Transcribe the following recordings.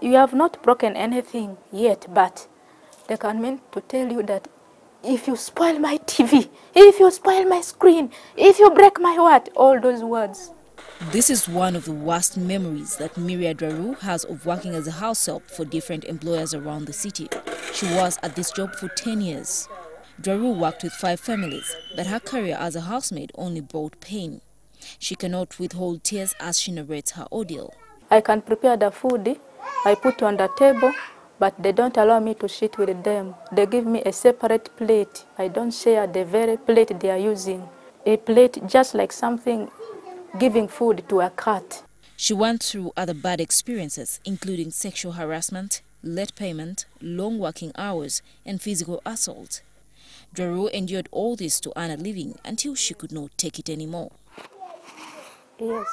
You have not broken anything yet, but they can mean to tell you that if you spoil my TV, if you spoil my screen, if you break my what, all those words. This is one of the worst memories that Myriad Dwaru has of working as a house help for different employers around the city. She was at this job for 10 years. Dwaru worked with 5 families, but her career as a housemaid only brought pain. She cannot withhold tears as she narrates her ordeal. I can prepare the food, I put on the table, but they don't allow me to sit with them. They give me a separate plate. I don't share the very plate they are using. A plate just like something giving food to a cat. She went through other bad experiences, including sexual harassment, late payment, long working hours, and physical assault. Dwaru endured all this to earn a living until she could not take it anymore. Yes.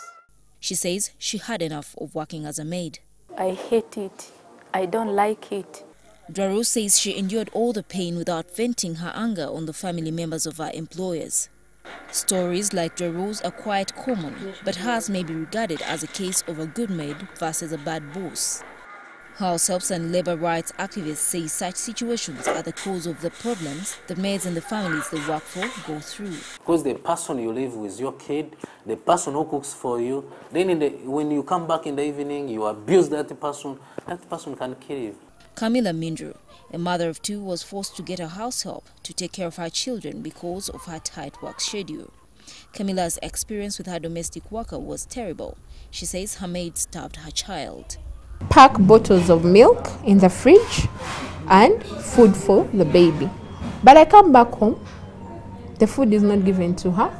She says she had enough of working as a maid. I hate it. I don't like it. Dwaru says she endured all the pain without venting her anger on the family members of her employers. Stories like Dwaru's are quite common, but hers may be regarded as a case of a good maid versus a bad boss. House helps and labor rights activists say such situations are the cause of the problems that maids and the families they work for go through. Because the person you live with, your kid, the person who cooks for you, then when you come back in the evening, you abuse that person can kill you. Camilla Mindru, a mother of 2, was forced to get a house help to take care of her children because of her tight work schedule. Camilla's experience with her domestic worker was terrible. She says her maid stabbed her child. Pack bottles of milk in the fridge and food for the baby. But I come back home, the food is not given to her.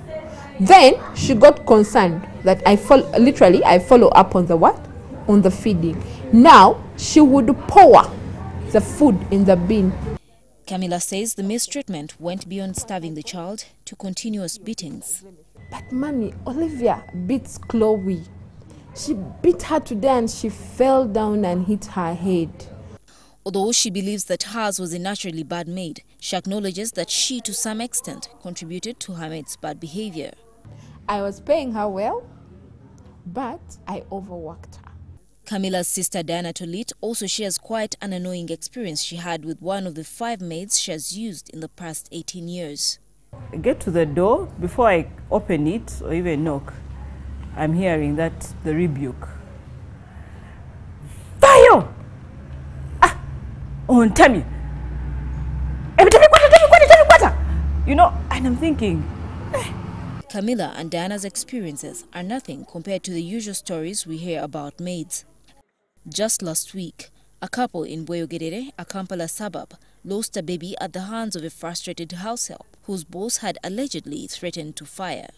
Then she got concerned that I follow up on the what? On the feeding. Now she would pour the food in the bin. Camilla says the mistreatment went beyond starving the child to continuous beatings. But mommy, Olivia beats Chloe. She beat her today and she fell down and hit her head. Although she believes that hers was a naturally bad maid, she acknowledges that she, to some extent, contributed to her maid's bad behavior. I was paying her well, but I overworked her. Camilla's sister Diana Tolit also shares quite an annoying experience she had with one of the 5 maids she has used in the past 18 years. I get to the door, before I open it or even knock, I'm hearing that the rebuke. Tayo! Ah! On Tammy! You know, and I'm thinking. Camilla and Diana's experiences are nothing compared to the usual stories we hear about maids. Just last week, a couple in Bweyogedere, a Kampala suburb, lost a baby at the hands of a frustrated house help whose boss had allegedly threatened to fire.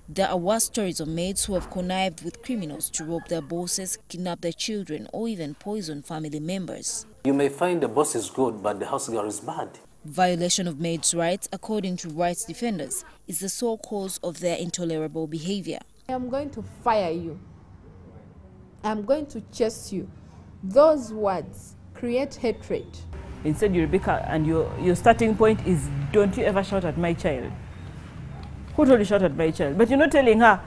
There are worse stories of maids who have connived with criminals to rob their bosses, kidnap their children, or even poison family members. You may find the boss is good, but the house girl is bad. Violation of maids' rights, according to rights defenders, is the sole cause of their intolerable behavior. I am going to fire you. I am going to chase you. Those words create hatred. Instead, you, Rebecca, and your starting point is, don't you ever shout at my child. Who told you shout at my child? But you're not telling her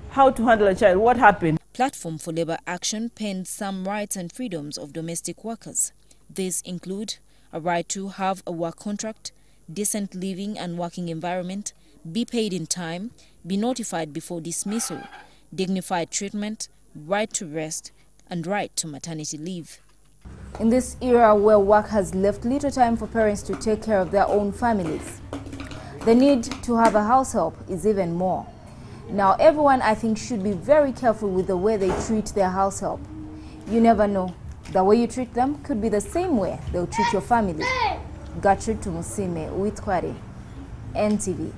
how to handle a child. What happened? Platform for Labor Action penned some rights and freedoms of domestic workers. These include a right to have a work contract, decent living and working environment, be paid in time, be notified before dismissal, dignified treatment, right to rest, and right to maternity leave. In this era where work has left little time for parents to take care of their own families, the need to have a house help is even more. Now, everyone, I think, should be very careful with the way they treat their house help. You never know. The way you treat them could be the same way they'll treat your family. Gertude Tumusiime Uwitware, NTV.